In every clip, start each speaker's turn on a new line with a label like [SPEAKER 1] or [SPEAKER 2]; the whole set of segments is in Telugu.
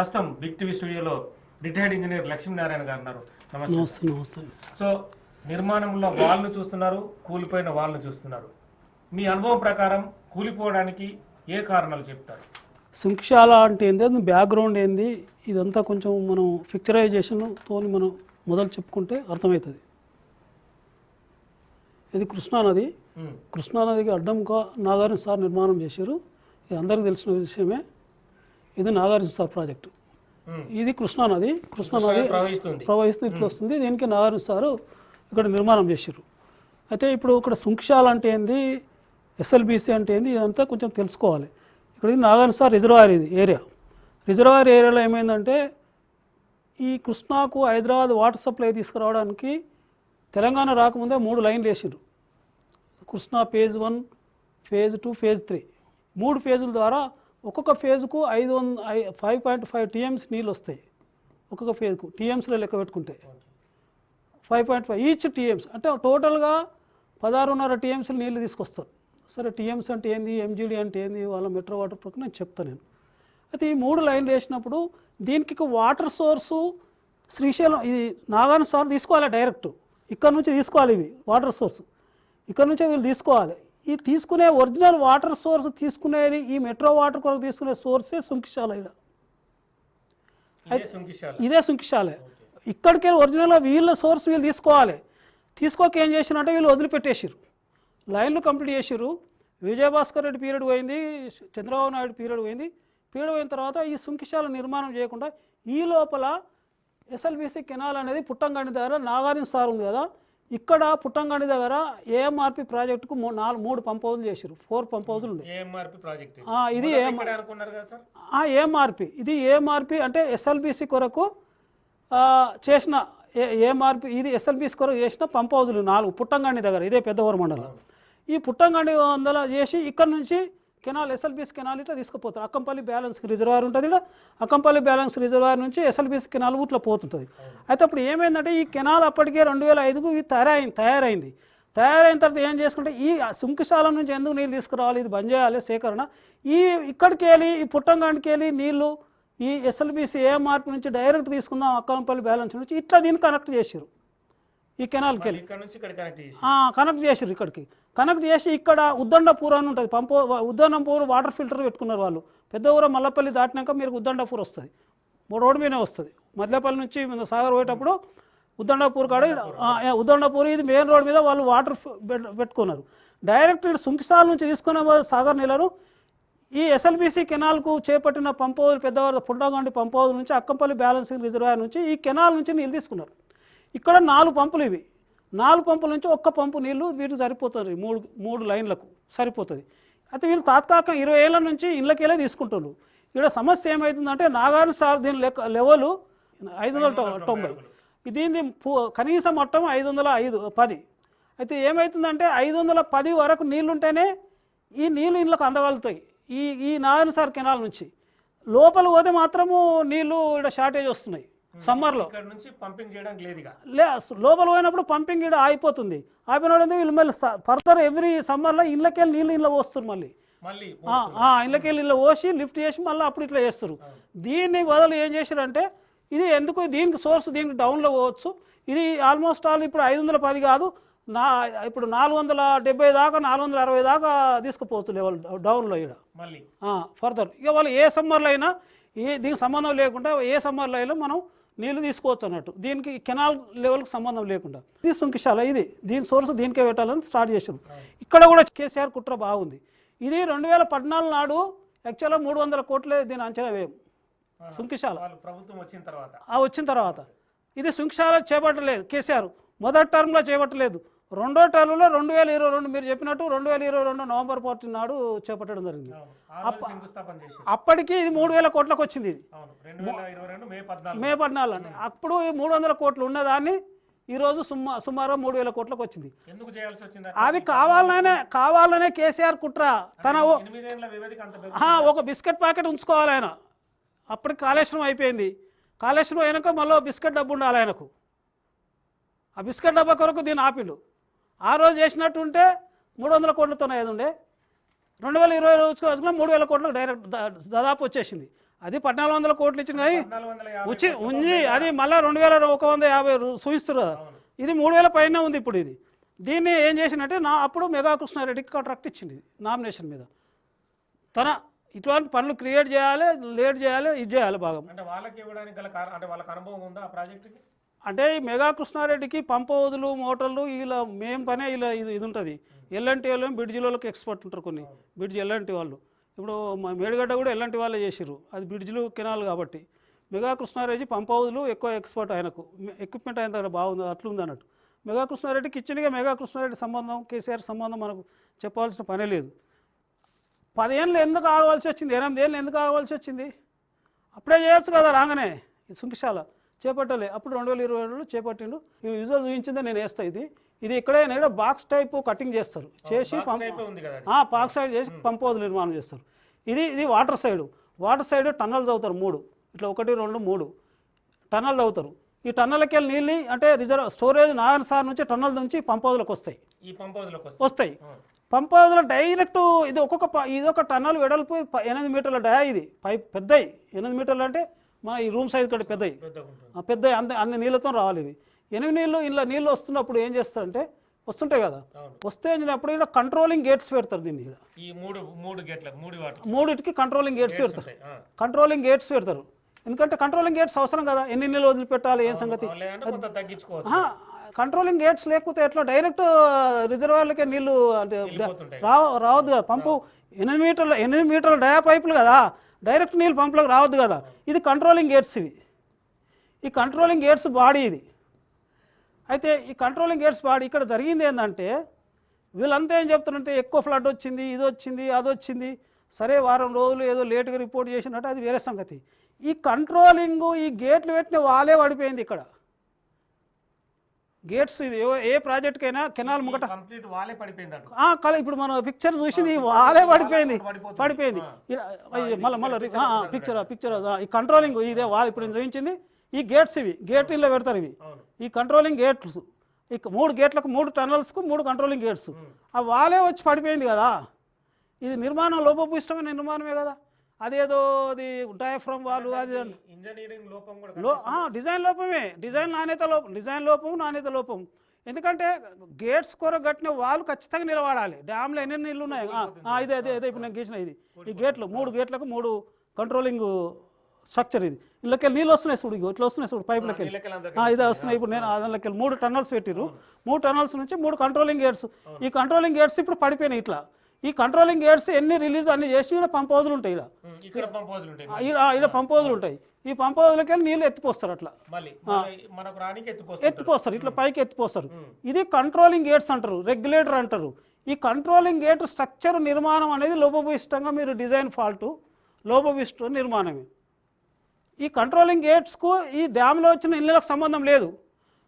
[SPEAKER 1] ప్రస్తుతం బిగ్ టీవీ స్టూడియోలో రిటైర్డ్ ఇంజనీర్ లక్ష్మీనారాయణ గారు ఉన్నారు. నమస్తే. సో నిర్మాణంలో వాల్ను చూస్తున్నారు, కూలిపోయిన వాల్ను చూస్తున్నారు. మీ అనుభవం ప్రకారం కూలిపోవడానికి ఏ కారణాలు చెప్తారు?
[SPEAKER 2] శంకుశాల అంటే ఏంది, అది బ్యాక్గ్రౌండ్ ఏంది, ఇదంతా కొంచెం మనం పిక్చరైజేషన్తో మనం మొదలు చెప్పుకుంటే అర్థమవుతుంది. ఇది కృష్ణానది. కృష్ణానదికి అడ్డంగా నాగార్జున సార్ నిర్మాణం చేశారు. ఇది అందరికీ తెలిసిన విషయమే. ఇది నాగార్జున సార్ ప్రాజెక్టు. ఇది కృష్ణానది ప్రవహిస్తుంది, ఇట్లా వస్తుంది. దీనికి నాగార్జున సారు ఇక్కడ నిర్మాణం చేశారు. అయితే ఇప్పుడు ఇక్కడ శంకుశాల అంటే ఏంది, ఎస్ఎల్బిసి అంటే ఏంది, ఇదంతా కొంచెం తెలుసుకోవాలి. ఇక్కడ నాగార్జున సార్ రిజర్వాయర్, ఇది ఏరియా. రిజర్వాయర్ ఏరియాలో ఏమైందంటే ఈ కృష్ణాకు హైదరాబాద్ వాటర్ సప్లై తీసుకురావడానికి తెలంగాణ రాకముందే 3 లైన్లు వేసారు. కృష్ణా ఫేజ్ 1, ఫేజ్ 2, ఫేజ్ 3 3 ఫేజుల ద్వారా ఒక్కొక్క ఫేజ్కు 5.5 టీఎంసీ నీళ్ళు వస్తాయి. ఒక్కొక్క ఫేజ్కు టీఎంసీలో లెక్క పెట్టుకుంటే 5.5 ఈచ్ టీఎంసీ అంటే టోటల్గా 16.5 టీఎంసీలు నీళ్ళు తీసుకొస్తారు. సరే, టీఎంసీ అంటే ఏంది, ఎంజీడీ అంటే ఏంది, వాళ్ళ మెట్రో వాటర్ ప్రకారం నేను చెప్తాను నేను. అయితే ఈ 3 లైన్లు వేసినప్పుడు దీనికి వాటర్ సోర్సు శ్రీశైలం, ఇది నాగార్జున సార్ తీసుకోవాలి డైరెక్ట్. ఇక్కడ నుంచి తీసుకోవాలి, ఇవి వాటర్ సోర్స్ ఇక్కడ నుంచే వీళ్ళు తీసుకోవాలి. ఈ తీసుకునే ఒరిజినల్ వాటర్ సోర్స్ తీసుకునేది ఈ మెట్రో వాటర్ కొరకు తీసుకునే సోర్సే శంకుశాల. ఇదే శంకుశాల. ఇక్కడికి ఒరిజినల్గా వీళ్ళ సోర్స్ వీళ్ళు తీసుకోవాలి. తీసుకోక ఏం చేసినంటే వీళ్ళు వదిలిపెట్టేసారు, లైన్లు కంప్లీట్ చేసారు. విజయభాస్కర్ రెడ్డి పీరియడ్ పోయింది, చంద్రబాబు నాయుడు పీరియడ్ పోయింది. పీరియడ్ పోయిన తర్వాత ఈ శంకుశాల నిర్మాణం చేయకుండా ఈ లోపల ఎస్ఎల్బిసి కెనాల్ అనేది పుట్టంగండి దగ్గర నాగార్జున సార్ ఉంది కదా, ఇక్కడ పుట్టంగండి దగ్గర ఏఎంఆర్పి ప్రాజెక్టుకు 3 పంప్ హౌజులు చేశారు. 4 పంప్ హౌజులు ఉన్నాయి. ఇది ఏఎంఆర్పి. ఇది ఏఎంఆర్పి అంటే ఎస్ఎల్బిసి కొరకు చేసిన ఏఎంఆర్పి. ఇది ఎస్ఎల్బిసి కొరకు చేసిన పంప్ హౌజులు 4 పుట్టంగండి దగ్గర. ఇదే పెద్దవరం మండలం. ఈ పుట్టంగండి వందల చేసి ఇక్కడ నుంచి కెనాల్, ఎస్ఎల్బిసి కెనాల్ ఇట్లా తీసుకుపోతారు. అక్కంపల్లి బ్యాలెన్స్ రిజర్వాయర్ ఉంటుంది. ఇక్కడ అక్కంపల్లి బ్యాలెన్స్ రిజర్వాయర్ నుంచి ఎస్ఎల్బిసి కెనాల్ ఊట్లో పోతుంటుంది. అయితే అప్పుడు ఏమైందంటే ఈ కెనాల్ అప్పటికే 2005కు ఇది తయారైంది. తయారైన తర్వాత ఏం చేసుకుంటే ఈ శంకుశాల నుంచి ఎందుకు నీళ్ళు తీసుకురావాలి, ఇది బంద్ చేయాలి సేకరణ. ఇక్కడికి వెళ్ళి ఈ పుట్టంగండికి వెళ్ళి నీళ్ళు ఈ ఎస్ఎల్బిసి ఏఎంఆర్పి నుంచి డైరెక్ట్ తీసుకుందాం అక్కంపల్లి బ్యాలెన్స్ నుంచి, ఇట్లా దీన్ని కనెక్ట్ చేశారు. ఈ కెనాల్కి వెళ్ళి కనెక్ట్ చేసారు. ఇక్కడికి కనెక్ట్ చేసి ఇక్కడ ఉద్దండపూర్ అని ఉంటుంది పంపు. ఉద్దండపూర్ వాటర్ ఫిల్టర్ పెట్టుకున్నారు వాళ్ళు. పెద్ద ఊరు మల్లపల్లి దాటినాక మీరు ఉద్దండపూర్ వస్తుంది, రోడ్డు మీదనే వస్తుంది. మల్లపల్లి నుంచి సాగర్ పోయేటప్పుడు ఉద్దండపూర్ కాడ ఉద్దండపూర్, ఇది మెయిన్ రోడ్ మీద వాళ్ళు వాటర్ పెట్టుకున్నారు. డైరెక్ట్ శంకుశాల నుంచి తీసుకునే సాగర్ నీళ్ళను ఈ ఎస్ఎల్బిసి కెనాల్కు చేపట్టిన పంప్ హౌజ్ పెద్దవారు పుట్టంగండి పంప్ హౌజ్ నుంచి అక్కంపల్లి బ్యాలెన్సింగ్ రిజర్వాయర్ నుంచి ఈ కెనాల్ నుంచి నీళ్ళు తీసుకున్నారు. ఇక్కడ 4 పంపులు, ఇవి 4 పంపుల నుంచి 1 పంపు నీళ్లు వీటికి సరిపోతుంది. 3 లైన్లకు సరిపోతుంది. అయితే వీళ్ళు తాత్కాలిక 20 ఏళ్ళ నుంచి ఇళ్ళకెళ్ళే తీసుకుంటున్నారు. ఇక్కడ సమస్య ఏమవుతుందంటే నాగార్జున సార్ దీని లెవెలు 590, దీని కనీస మట్టం 510. అయితే ఏమవుతుందంటే 510 వరకు నీళ్ళు ఉంటేనే ఈ నీళ్ళు ఇళ్ళకు అందగలుగుతాయి. ఈ నాగార్జున సార్ కెనాల్ నుంచి లోపల పోతే మాత్రము నీళ్ళు ఇక్కడ షార్టేజ్ వస్తున్నాయి. సమ్మర్లో
[SPEAKER 1] పంపింగ్ చేయడానికి
[SPEAKER 2] లోపల పోయినప్పుడు పంపింగ్ ఇక్కడ ఆగిపోతుంది. ఆగిపోయిన వీళ్ళు మళ్ళీ ఫర్దర్ ఎవ్రీ సమ్మర్లో ఇళ్ళకెళ్ళి నీళ్ళు ఇళ్ళ పోస్తారు. మళ్ళీ ఇళ్ళకెళ్ళి ఇళ్ళ పోసి లిఫ్ట్ చేసి మళ్ళీ అప్పుడు ఇట్లా చేస్తారు. దీన్ని బదులు ఏం చేశారంటే ఇది ఎందుకు దీనికి సోర్స్ దీనికి డౌన్లో పోవచ్చు. ఇది ఆల్మోస్ట్ ఆల్ ఇప్పుడు 510 కాదు, ఇప్పుడు 470 దాకా 460 దాకా తీసుకుపోవచ్చు లెవెల్ డౌన్లో ఇక్కడ ఫర్దర్. ఇక వాళ్ళు ఏ సమ్మర్లో అయినా దీనికి సంబంధం లేకుండా ఏ సమ్మర్లో అయినా మనం నీళ్ళు తీసుకోవచ్చు అన్నట్టు. దీనికి కెనాల్ లెవెల్కి సంబంధం లేకుండా ఇది శంకుశాల. ఇది దీని సోర్స్ దీనికే పెట్టాలని స్టార్ట్ చేసాం. ఇక్కడ కూడా కేసీఆర్ కుట్ర బాగుంది. ఇది 2014 నాడు యాక్చువల్గా 300 కోట్లే దీని అంచనా వ్యయం శంకుశాల
[SPEAKER 1] ప్రభుత్వం
[SPEAKER 2] వచ్చిన తర్వాత. ఇది శంకుశాల చేపట్టలేదు కేసీఆర్, మొదటి టర్మ్లో చేపట్టలేదు. రెండో టర్మ్లో 2022 మీరు చెప్పినట్టు 2022 నవంబర్ 14 నాడు చేపట్టడం జరిగింది. అప్పటికి ఇది 3000 కోట్లకు వచ్చింది. ఇది మే 14 అంటే అప్పుడు 300 కోట్లు ఉన్నదాన్ని ఈరోజు సుమారు 3000 కోట్లకు వచ్చింది. అది కావాలనే కేసీఆర్ కుట్ర. తన ఒక బిస్కెట్ ప్యాకెట్ ఉంచుకోవాలి ఆయన. అప్పటికి కాళేశ్వరం అయిపోయింది. కాళేశ్వరం అయినాక మళ్ళీ బిస్కెట్ డబ్బు ఉండాలి ఆయనకు. ఆ బిస్కెట్ డబ్బా కొరకు దీన్ని ఆపిండు. ఆ రోజు చేసినట్టుంటే 300 కోట్లతోనే ఏది ఉండే. 2020 రోజుకు 3000 కోట్లకు డైరెక్ట్ దాదాపు వచ్చేసింది. అది 1400 కోట్లు ఇచ్చింది కానీ
[SPEAKER 1] 1450
[SPEAKER 2] ఉంది అది మళ్ళీ 2150 చూపిస్తారు కదా. ఇది 3000 పైన ఉంది ఇప్పుడు. ఇది దీన్ని ఏం చేసినట్టే అప్పుడు మెగా కృష్ణారెడ్డికి కాంట్రాక్ట్ ఇచ్చింది నామినేషన్ మీద. తన ఇటువంటి పనులు క్రియేట్ చేయాలి, లేట్ చేయాలి, ఇది చేయాలి బాగా.
[SPEAKER 1] అంటే వాళ్ళకి ఇవ్వడానికి గల అంటే వాళ్ళకి అనుభవం ఉందా ఆ ప్రాజెక్టుకి?
[SPEAKER 2] అంటే ఈ మెగా కృష్ణారెడ్డికి పంప్ హౌజులు, మోటార్లు ఇలా మేం పనే ఇలా ఇది ఉంటుంది. ఎల్ఎన్టీ వాళ్ళు బ్రిడ్జిలోకి ఎక్స్పర్ట్ ఉంటారు. కొన్ని బ్రిడ్జ్ ఎల్ఎన్టీ వాళ్ళు, ఇప్పుడు మేడిగడ్డ కూడా ఎల్ఎన్టీ వాళ్ళే చేసిర్రు, అది బ్రిడ్జ్లు కెనాల్ కాబట్టి. మెగా కృష్ణారెడ్డి పంప్ హౌజులు ఎక్కువ ఎక్స్పర్ట్, ఆయనకు ఎక్విప్మెంట్ అయిన దగ్గర బాగుంది, అట్లుంది అన్నట్టు. మెగా కృష్ణారెడ్డికి ఇచ్చిందిగా మెగా కృష్ణారెడ్డి సంబంధం, కేసీఆర్ సంబంధం మనకు చెప్పాల్సిన పనే లేదు. 10 ఏళ్ళు ఎందుకు ఆగవలసి వచ్చింది, 8 ఏళ్ళు ఎందుకు ఆగవలసి వచ్చింది? అప్పుడే చేయొచ్చు కదా రాగానే. ఈ సుంకిశాల చేపట్టలే, అప్పుడు 2022లో చేపట్టిండు. ఈ విజువల్ చూపించిందే నేను వేస్తా. ఇది ఇక్కడే బాక్స్ టైప్ కటింగ్ చేస్తారు, చేసి బాక్స్ సైడ్ చేసి పంప్ హౌస్ నిర్మాణం చేస్తారు. ఇది వాటర్ సైడ్ టన్నల్ చదువుతారు 3, ఇట్లా 1, 2, 3 టన్నల్ చదువుతారు. ఈ టన్నల్కి వెళ్ళి నీళ్ళు అంటే స్టోరేజ్ నారాయణ సార్ నుంచి టన్నల్ నుంచి పంప్ హౌస్లోకి వస్తాయి. వస్తాయి పంప్ హౌస్లో డైరెక్ట్. ఇది ఇదొక టన్నల్ వెడల్పు 8 మీటర్ల డయా. ఇది పైప్ పెద్దవి 8 మీటర్లు అంటే మన ఈ రూమ్ సైజ్ కంటే పెద్దవి అన్ని నీళ్ళతో రావాలి. ఇవి 8 నీళ్ళు వస్తున్నప్పుడు ఏం చేస్తారంటే, వస్తుంటాయి కదా, వస్తే అప్పుడు ఇక్కడ కంట్రోలింగ్ గేట్స్ పెడతారు. దీన్ని మూడిటికి కంట్రోలింగ్ గేట్స్ పెడతారు. ఎందుకంటే కంట్రోలింగ్ గేట్స్ అవసరం కదా, ఎన్ని నీళ్ళు వదిలిపెట్టాలి, ఏం సంగతి. కంట్రోలింగ్ గేట్స్ లేకపోతే ఎట్లా డైరెక్ట్ రిజర్వాయర్లకే నీళ్ళు అంటే రావద్దు కదా. పంపు 8 మీటర్ల డయా పైపులు కదా, డైరెక్ట్ నీళ్ళు పంపులకు రావద్దు కదా. ఇది కంట్రోలింగ్ గేట్స్. ఈ కంట్రోలింగ్ గేట్స్ బాడీ ఇది. అయితే ఈ కంట్రోలింగ్ గేట్స్ బాడీ ఇక్కడ జరిగింది ఏంటంటే, వీళ్ళంతా ఏం చెప్తున్నారంటే ఎక్కువ ఫ్లడ్ వచ్చింది, ఇది వచ్చింది, అది వచ్చింది. సరే వారం రోజులు ఏదో లేటుగా రిపోర్ట్ చేసినట్టు అది వేరే సంగతి. ఈ కంట్రోలింగ్ ఈ గేట్లు పెట్టిన వాళ్ళే పడిపోయింది ఇక్కడ. గేట్స్ ఇది ఏ ప్రాజెక్ట్కైనా కెనాల్ ముగట ఇప్పుడు మన పిక్చర్ చూసింది వాళ్ళే పడిపోయింది. మళ్ళీ పిక్చర్ ఈ కంట్రోలింగ్ ఇదే వాళ్ళు ఇప్పుడు చూపించింది. ఈ గేట్స్ ఇవి గేట్లో పెడతారు. ఈ కంట్రోలింగ్ గేట్స్ 3 గేట్లకు 3 టన్నల్స్కు 3 కంట్రోలింగ్ గేట్స్ ఆ వాళ్ళే వచ్చి పడిపోయింది కదా. ఇది నిర్మాణం లోపభూయిష్టమైన నిర్మాణమే కదా. అదేదో అది డయాఫ్రమ్ వాళ్ళు అది
[SPEAKER 1] ఇంజనీరింగ్ లోపం
[SPEAKER 2] డిజైన్ లోపమే. డిజైన్ నాణ్యత లోపం. ఎందుకంటే గేట్స్ కొరకు కట్టిన వాళ్ళు ఖచ్చితంగా నిలబడాలి. డ్యామ్లో ఎన్ని నీళ్ళు ఉన్నాయి. ఇదే ఇప్పుడు నేను గీసిన ఈ గేట్లు 3 గేట్లకు 3 కంట్రోలింగ్ స్ట్రక్చర్. ఇది ఇళ్ళకి నీళ్ళు వస్తున్నాయి చూడు, ఇట్లా వస్తున్నాయి చూడు పైపులకి ఇదే వస్తున్నాయి. ఇప్పుడు నేను దానిలోకి 3 టన్నల్స్ పెట్టిరు. 3 టన్నల్స్ నుంచి 3 కంట్రోలింగ్ గేట్స్. ఈ కంట్రోలింగ్ గేట్స్ ఇప్పుడు పడిపోయినాయి. ఇట్లా ఈ కంట్రోలింగ్ గేట్స్ ఎన్ని రిలీజ్ అన్ని చేసి ఇక్కడ పంప్ హౌజులు ఉంటాయి. ఇక్కడ పంప్ హౌజులు ఉంటాయి. ఈ పంప్ హౌజులకి వెళ్ళి నీళ్ళు ఎత్తిపోస్తారు. అట్లా ఎత్తిపోస్తారు, ఇట్లా పైకి ఎత్తిపోస్తారు. ఇది కంట్రోలింగ్ గేట్స్ అంటారు, రెగ్యులేటర్ అంటారు. ఈ కంట్రోలింగ్ గేట్ స్ట్రక్చర్ నిర్మాణం అనేది లోపభూయిష్టంగా మీరు డిజైన్ ఫాల్ట్ లోపభూయిష్ట నిర్మాణమే. ఈ కంట్రోలింగ్ గేట్స్కు ఈ డ్యామ్లో వచ్చిన ఇళ్ళకి సంబంధం లేదు.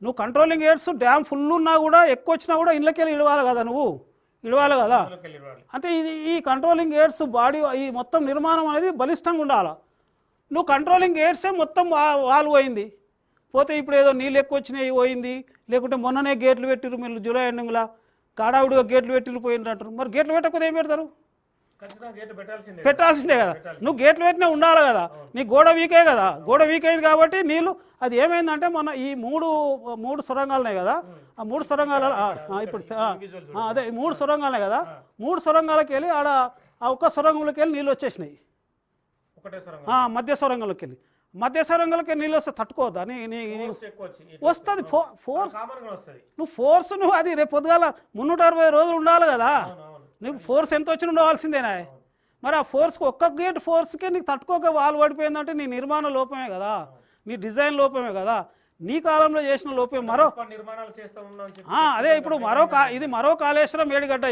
[SPEAKER 2] నువ్వు కంట్రోలింగ్ గేట్స్ డ్యామ్ ఫుల్ ఉన్నా కూడా ఎక్కువ వచ్చినా కూడా ఇళ్ళకి వెళ్ళి ఇడవాలి కదా, నువ్వు ఇడవాలి కదా. అంటే ఈ కంట్రోలింగ్ గేట్స్ బాడీ ఈ మొత్తం నిర్మాణం అనేది బలిష్టంగా ఉండాలి. నువ్వు కంట్రోలింగ్ గేట్సే మొత్తం వాల్ పోయింది. పోతే ఇప్పుడు ఏదో నీళ్ళు ఎక్కువ వచ్చినాయి పోయింది, లేకుంటే మొన్ననే గేట్లు పెట్టిరు మీరు జూలై ఎండింగ్లా కాడావుడిగా గేట్లు పెట్టిరు పోయిండ్రు అంటారు. మరి గేట్లు పెట్టకపోతే ఏం పెడతారు? పెట్టాల్సిందే కదా. నువ్వు గేట్లు పెట్టినా ఉండాలి కదా. నీ గోడ వీకే కదా, గోడ వీక్ అయింది కాబట్టి నీళ్ళు అది ఏమైందంటే మన ఈ మూడు సొరంగాలున్నాయి కదా, ఆ 3 సొరంగాల ఇప్పుడు అదే 3 సొరంగాలే కదా, 3 సొరంగాలకి వెళ్ళి ఆడ ఆ ఒక్క సొరంగంలోకి వెళ్ళి నీళ్ళు వచ్చేసినాయి. మధ్య సొరంగంలోకి వెళ్ళి నీళ్ళు వస్తే తట్టుకోవద్దా? వస్తుంది ఫోర్స్. నువ్వు ఫోర్స్ నువ్వు అది రేపు పొద్దుగాల 360 రోజులు ఉండాలి కదా. నీకు ఫోర్స్ ఎంత వచ్చి ఉండవలసిందేనా? మరి ఆ ఫోర్స్కి ఒక్క గేట్ ఫోర్స్కే నీకు తట్టుకోక వాళ్ళు పడిపోయిందంటే నీ నిర్మాణ లోపమే కదా, నీ డిజైన్ లోపమే కదా, నీ కాలంలో చేసిన లోపమే. అదే ఇప్పుడు ఇది మరో కాళేశ్వరం మేడిగడ్డ.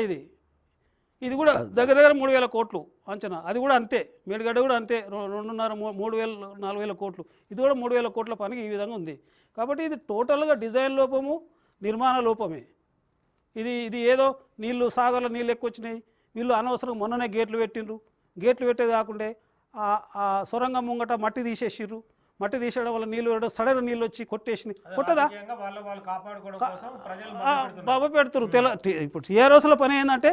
[SPEAKER 2] ఇది కూడా దగ్గర 3000 కోట్లు అంచనా. అది కూడా అంతే, మేడిగడ్డ కూడా అంతే 2.5-3,000-4,000 కోట్లు. ఇది కూడా 3,000 కోట్ల పనికి ఈ విధంగా ఉంది. కాబట్టి ఇది టోటల్గా డిజైన్ లోపము నిర్మాణ లోపమే. ఇది ఏదో నీళ్ళు సాగర్లో నీళ్ళు ఎక్కువ వచ్చినాయి, వీళ్ళు అనవసరం మొన్ననే గేట్లు పెట్టిండ్రు. గేట్లు పెట్టేది కాకుండా ఆ సొరంగం ముంగట మట్టి తీసేసిర్రు. మట్టి తీసేయడం వల్ల నీళ్ళు సడన్ నీళ్ళు వచ్చి కొట్టేసినాయి. కొట్టదా బాబు పెడుతురు. ఇప్పుడు ఏ రోజుల పని ఏంటంటే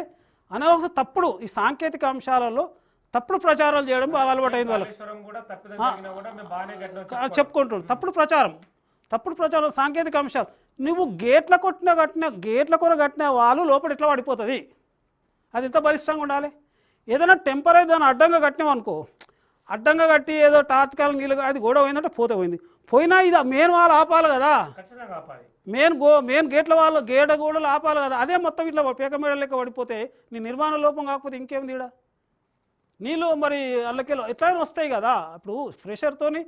[SPEAKER 2] అనవసరం తప్పుడు ఈ సాంకేతిక అంశాలలో తప్పుడు ప్రచారాలు చేయడం బాగా అలవాటైంది వాళ్ళకి.
[SPEAKER 1] కాళేశ్వరం కూడా తప్పిదం జరిగినా కూడా మేము బాగానే కట్టినాం
[SPEAKER 2] చెప్పుకుంటాడు తప్పుడు ప్రచారం సాంకేతిక అంశాలు. నువ్వు గేట్ల కట్టిన వాళ్ళు లోపల ఎట్లా పడిపోతుంది, అది ఎంత బలిష్టంగా ఉండాలి. ఏదైనా టెంపరీ దాన్ని అడ్డంగా కట్టినాం అనుకో, అడ్డంగా కట్టి ఏదో తాత్కాలిక నీళ్ళు అది గోడ పోయిందంటే పోయినా ఇది మెయిన్ వాళ్ళు ఆపాలి కదా,
[SPEAKER 1] ఖచ్చితంగా ఆపాలి.
[SPEAKER 2] మెయిన్ గేట్ల వాళ్ళు గోడలు ఆపాలి కదా. అదే మొత్తం ఇట్లా పేక మేడ లెక్క పడిపోతే నీ నిర్మాణ లోపం కాకపోతే ఇంకేముంది ఈడ. నీళ్ళు మరి అల్లకెళ్ళి ఎట్లయినా వస్తాయి కదా. ఇప్పుడు ప్రెషర్తోని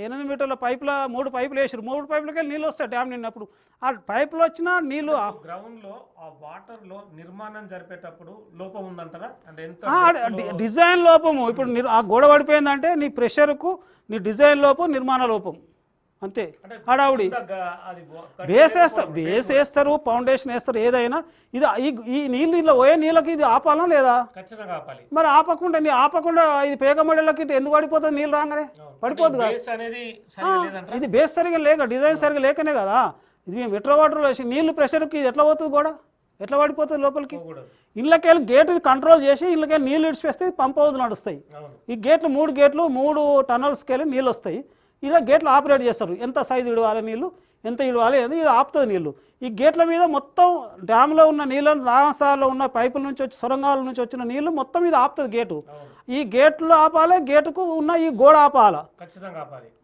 [SPEAKER 2] 8 మీటర్ల పైపుల 3 పైపులు వేసారు, 3 పైపులకి నీళ్ళు వస్తాయి డ్యామ్ నిన్నప్పుడు. ఆ పైపులు వచ్చినా నీళ్ళు
[SPEAKER 1] గ్రౌండ్ లో ఆ వాటర్ లో నిర్మాణం జరిపేటప్పుడు లోపం ఉందంటారా? అంటే ఎంత
[SPEAKER 2] డిజైన్ లోపము. ఇప్పుడు ఆ గోడ పడిపోయిందంటే నీ ప్రెషర్కు నీ డిజైన్ లోపం, నిర్మాణ లోపం అంతే. హడావుడి బేస్ వేస్తారు, ఫౌండేషన్ వేస్తారు, ఏదైనా ఇది ఈ నీళ్ళు ఇలా పోయే నీళ్ళకి ఇది ఆపాలా లేదా?
[SPEAKER 1] ఖచ్చితంగా ఆపాలి.
[SPEAKER 2] మరి ఆపకుండా ఇది పేకమడలకి ఎందుకు పడిపోతుంది? నీళ్ళు రాగానే పడిపోద్దు కదా. ఇది బేస్ సరిగా లేక, డిజైన్ సరిగా లేకనే కదా. ఇది మేము మెట్రో వాటర్లో వేసి నీళ్ళు ప్రెషర్కి ఇది ఎట్లా పోతుంది కూడా, ఎట్లా పడిపోతుంది లోపలికి? ఇళ్ళకెళ్ళి గేట్ కంట్రోల్ చేసి ఇళ్ళకెళ్ళి నీళ్ళు ఇడిచివేస్తే పంప్ హౌస్ నడుస్తాయి. ఈ గేట్లు 3 గేట్లు 3 టన్నల్స్కి వెళ్ళి నీళ్ళు వస్తాయి. ఇలా గేట్లు ఆపరేట్ చేస్తారు, ఎంత సైజు ఇడవాలి నీళ్ళు, ఎంత ఇడవాలి, ఇది ఆపుతుంది నీళ్ళు. ఈ గేట్ల మీద మొత్తం డ్యామ్లో ఉన్న నీళ్ళను, రాసాలో ఉన్న పైపుల నుంచి వచ్చి సొరంగాల నుంచి వచ్చిన నీళ్ళు మొత్తం ఇది ఆపుతుంది గేటు. ఈ గేట్లు ఆపాలి, గేటుకు ఉన్న ఈ గోడ ఆపాలి.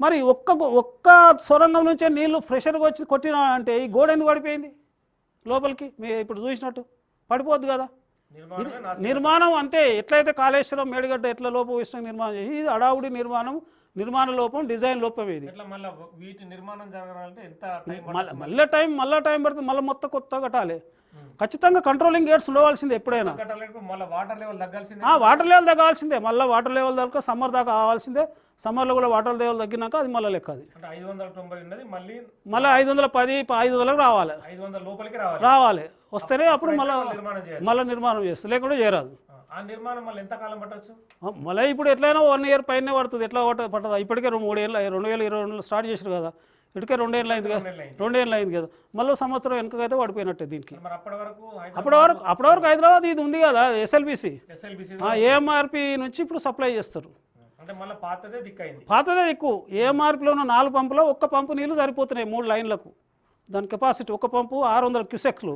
[SPEAKER 2] మరి ఒక్క సొరంగం నుంచే నీళ్లు ప్రెషర్గా వచ్చి కొట్టినా అంటే ఈ గోడ ఎందుకు పడిపోయింది లోపలికి? మీరు ఇప్పుడు చూసినట్టు పడిపోద్దు కదా. నిర్మాణం అంతే. ఎట్లయితే కాళేశ్వరం మేడిగడ్డ ఎట్లా లోపం ఇష్టం నిర్మాణం చేసి, ఇది అడావుడి నిర్మాణ లోపం, డిజైన్ లోపం. ఇది మళ్ళీ టైం పడుతుంది, మళ్ళీ మొత్తం కొత్త కట్టాలి. ఖచ్చితంగా కంట్రోలింగ్ గేట్స్ ఉండవలసిందే ఎప్పుడైనా. వాటర్ లెవెల్ తగ్గాల్సిందే, మళ్ళీ వాటర్ లెవెల్ దాకా సమ్మర్ దాకా కావాల్సిందే. సమ్మర్లో కూడా వాటర్ లెవెల్ తగ్గినాక అది మళ్ళీ లెక్క. అది మళ్ళీ 510 500 రావాలి. వస్తేనే అప్పుడు మళ్ళీ నిర్మాణం చేస్తారు, లేకుండా చేయరాదు. మళ్ళీ ఇప్పుడు ఎట్లయినా 1 ఇయర్ పైన పడుతుంది. ఎట్లా పట్టదా? ఇప్పటికే 3 ఏళ్ళు 2022లో స్టార్ట్ చేశారు కదా, ఇటుకే 2 ఏళ్ళు అయింది కదా, 2 ఏళ్ళు అయింది కదా. మళ్ళీ సంవత్సరం వెనకైతే పడిపోయినట్టే దీనికి. అప్పటి వరకు హైదరాబాద్ ఇది ఉంది కదా, SLBC AMRP నుంచి ఇప్పుడు సప్లై చేస్తారు. పాతదే దిక్కు. AMRPలో ఉన్న 4 పంపులో 1 పంపు నీళ్ళు సరిపోతున్నాయి 3 లైన్లకు. దాని కెపాసిటీ 1 పంపు 600 క్యూసెక్లు.